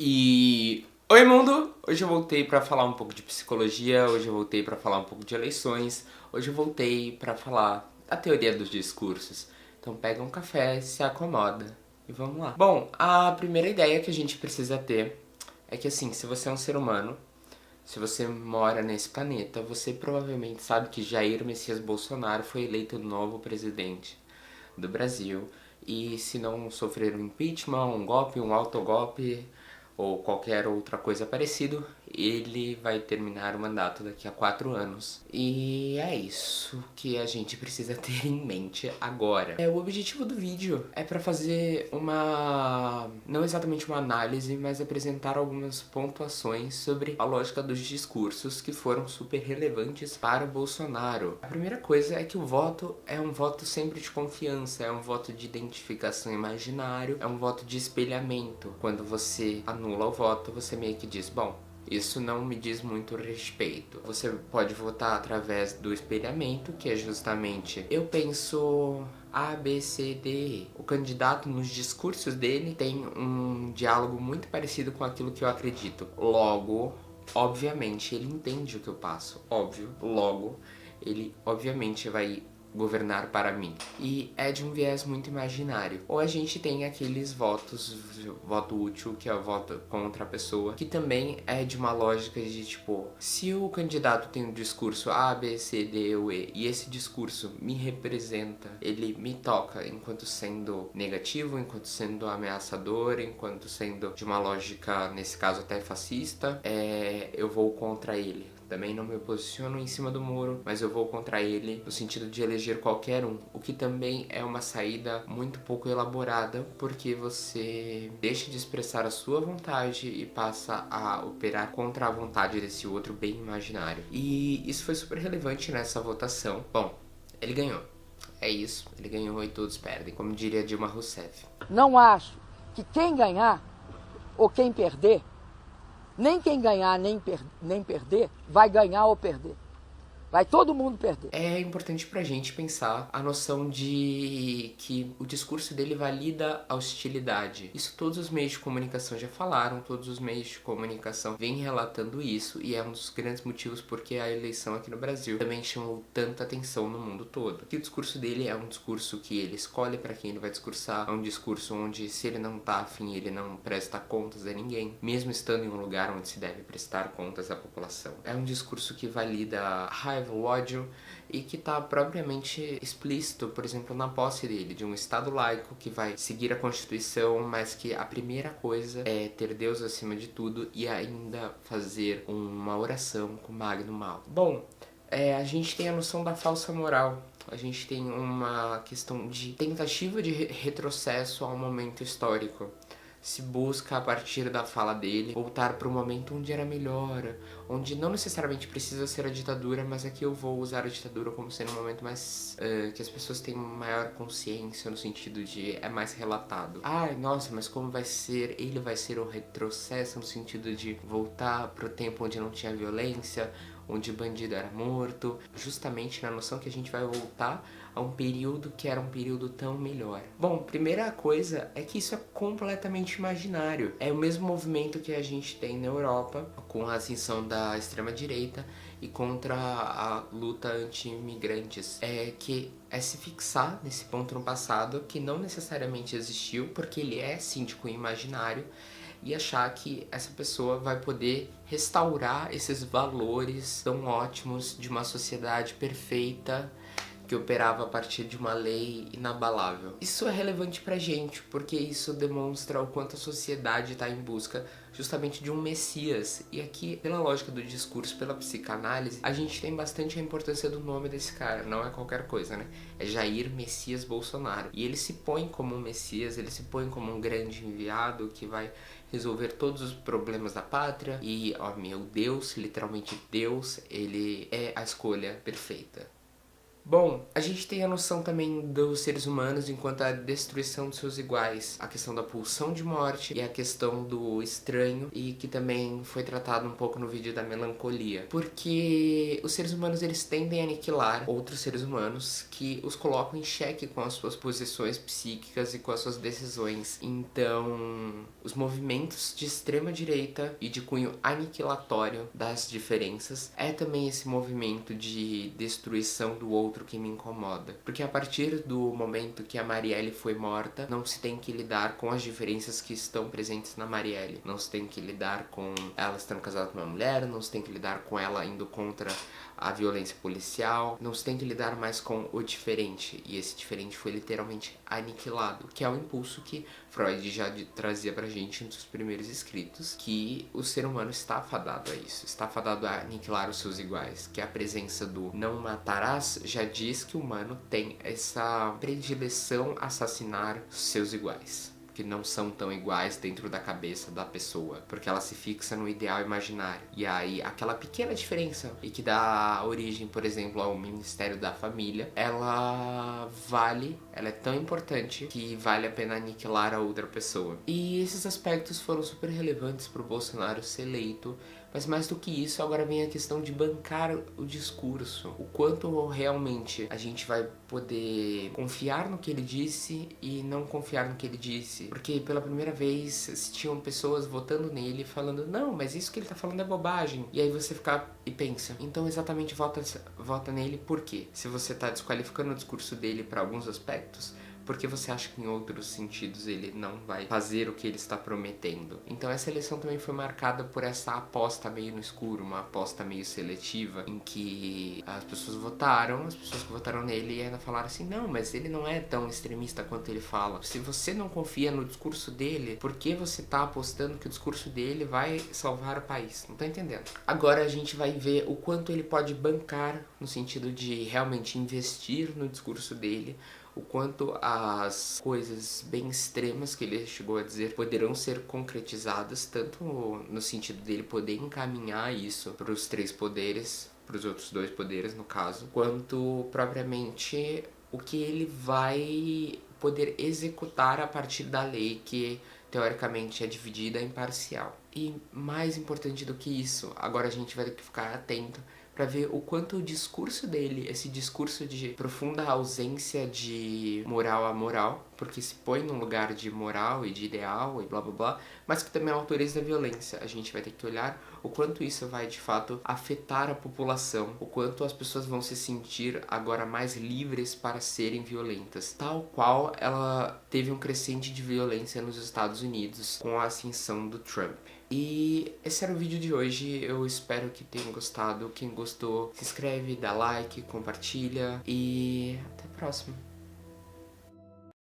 E oi mundo! Hoje eu voltei pra falar um pouco de psicologia, hoje eu voltei pra falar um pouco de eleições, hoje eu voltei pra falar da teoria dos discursos. Então pega um café, se acomoda e vamos lá. Bom, a primeira ideia que a gente precisa ter é que assim, se você é um ser humano, se você mora nesse planeta, você provavelmente sabe que Jair Messias Bolsonaro foi eleito o novo presidente do Brasil. E se não sofrer um impeachment, um golpe, um autogolpe ou qualquer outra coisa parecida, ele vai terminar o mandato daqui a 4 anos. E é isso que a gente precisa ter em mente agora. O objetivo do vídeo é para fazer não exatamente uma análise, mas apresentar algumas pontuações sobre a lógica dos discursos que foram super relevantes para o Bolsonaro. A primeira coisa é que o voto é um voto sempre de confiança, é um voto de identificação imaginário, é um voto de espelhamento. Quando você anula o voto, você meio que diz, bom, isso não me diz muito respeito. Você pode votar através do espelhamento, que é justamente eu penso A, B, C, D, E. O candidato, nos discursos dele, tem um diálogo muito parecido com aquilo que eu acredito. Logo, obviamente, ele entende o que eu passo. Óbvio, logo, ele obviamente vai governar para mim. E é de um viés muito imaginário. Ou a gente tem aqueles votos, voto útil, que é o voto contra a pessoa, que também é de uma lógica de tipo, se o candidato tem um discurso A, B, C, D ou E, e esse discurso me representa, ele me toca enquanto sendo negativo, enquanto sendo ameaçador, enquanto sendo de uma lógica, nesse caso até fascista, eu vou contra ele. Também não me posiciono em cima do muro, mas eu vou contra ele no sentido de eleger qualquer um, o que também é uma saída muito pouco elaborada, porque você deixa de expressar a sua vontade e passa a operar contra a vontade desse outro bem imaginário. E isso foi super relevante nessa votação. Bom, ele ganhou. É isso, ele ganhou e todos perdem, como diria Dilma Rousseff. Não acho que quem ganhar ou quem perder, nem quem ganhar nem perder, vai ganhar ou perder. Vai todo mundo perder. É importante pra gente pensar a noção de que o discurso dele valida a hostilidade. Isso todos os meios de comunicação já falaram, todos os meios de comunicação vêm relatando isso, e é um dos grandes motivos porque a eleição aqui no Brasil também chamou tanta atenção no mundo todo. Que o discurso dele é um discurso que ele escolhe pra quem ele vai discursar, é um discurso onde, se ele não tá afim, ele não presta contas a ninguém, mesmo estando em um lugar onde se deve prestar contas à população. É um discurso que valida a raiva, o ódio, e que está propriamente explícito, por exemplo, na posse dele, de um Estado laico que vai seguir a Constituição, mas que a primeira coisa é ter Deus acima de tudo e ainda fazer uma oração com o Magno Mal. Bom, a gente tem a noção da falsa moral. A gente tem uma questão de tentativa de retrocesso ao momento histórico. Se busca, a partir da fala dele, voltar para um momento onde era melhor, onde não necessariamente precisa ser a ditadura, mas aqui eu vou usar a ditadura como sendo um momento mais que as pessoas têm maior consciência, no sentido de é mais relatado. Ai, nossa, mas como vai ser? Ele vai ser o retrocesso no sentido de voltar pro tempo onde não tinha violência, onde o bandido era morto, justamente na noção que a gente vai voltar a um período que era um período tão melhor. Bom, primeira coisa é que isso é completamente imaginário. É o mesmo movimento que a gente tem na Europa, com a ascensão da extrema-direita e contra a luta anti-imigrantes. Que é se fixar nesse ponto no passado, que não necessariamente existiu, porque ele é síndico imaginário, e achar que essa pessoa vai poder restaurar esses valores tão ótimos de uma sociedade perfeita que operava a partir de uma lei inabalável. Isso é relevante pra gente, porque isso demonstra o quanto a sociedade está em busca justamente de um messias. E aqui, pela lógica do discurso, pela psicanálise, a gente tem bastante a importância do nome desse cara, não é qualquer coisa, né? É Jair Messias Bolsonaro. E ele se põe como um messias, ele se põe como um grande enviado que vai resolver todos os problemas da pátria. E, ó meu Deus, literalmente Deus, ele é a escolha perfeita. Bom, a gente tem a noção também dos seres humanos enquanto a destruição dos seus iguais, a questão da pulsão de morte e a questão do estranho, e que também foi tratado um pouco no vídeo da melancolia. Porque os seres humanos, eles tendem a aniquilar outros seres humanos que os colocam em xeque com as suas posições psíquicas e com as suas decisões. Então, os movimentos de extrema direita e de cunho aniquilatório das diferenças é também esse movimento de destruição do outro que me incomoda. Porque a partir do momento que a Marielle foi morta, não se tem que lidar com as diferenças que estão presentes na Marielle. Não se tem que lidar com ela estando casada com uma mulher, não se tem que lidar com ela indo contra a violência policial, não se tem que lidar mais com o diferente. E esse diferente foi literalmente aniquilado, que é o impulso que Freud já trazia pra gente nos primeiros escritos, que o ser humano está fadado a isso, está fadado a aniquilar os seus iguais, que a presença do não matarás já diz que o humano tem essa predileção a assassinar seus iguais, que não são tão iguais dentro da cabeça da pessoa, porque ela se fixa no ideal imaginário. E aí, aquela pequena diferença, e que dá origem, por exemplo, ao Ministério da Família, ela é tão importante que vale a pena aniquilar a outra pessoa. E esses aspectos foram super relevantes pro Bolsonaro ser eleito. Mas mais do que isso, agora vem a questão de bancar o discurso. O quanto realmente a gente vai poder confiar no que ele disse e não confiar no que ele disse. Porque pela primeira vez se tinham pessoas votando nele falando, não, mas isso que ele tá falando é bobagem. E aí você fica e pensa, então exatamente vota nele por quê? Se você tá desqualificando o discurso dele para alguns aspectos, porque você acha que em outros sentidos ele não vai fazer o que ele está prometendo. Então essa eleição também foi marcada por essa aposta meio no escuro, uma aposta meio seletiva, em que as pessoas que votaram nele e ainda falaram assim, não, mas ele não é tão extremista quanto ele fala. Se você não confia no discurso dele, por que você tá apostando que o discurso dele vai salvar o país? Não tá entendendo. Agora a gente vai ver o quanto ele pode bancar, no sentido de realmente investir no discurso dele, o quanto as coisas bem extremas que ele chegou a dizer poderão ser concretizadas, tanto no sentido dele poder encaminhar isso para os 3 poderes, para os outros 2 poderes no caso, quanto propriamente o que ele vai poder executar a partir da lei que teoricamente é dividida e imparcial. E mais importante do que isso, agora a gente vai ter que ficar atento para ver o quanto o discurso dele, esse discurso de profunda ausência de moral a moral, porque se põe num lugar de moral e de ideal e blá blá blá, mas que também autoriza a violência. A gente vai ter que olhar o quanto isso vai de fato afetar a população, o quanto as pessoas vão se sentir agora mais livres para serem violentas, tal qual ela teve um crescente de violência nos Estados Unidos com a ascensão do Trump. E esse era o vídeo de hoje, eu espero que tenham gostado. Quem gostou, se inscreve, dá like, compartilha e até a próxima.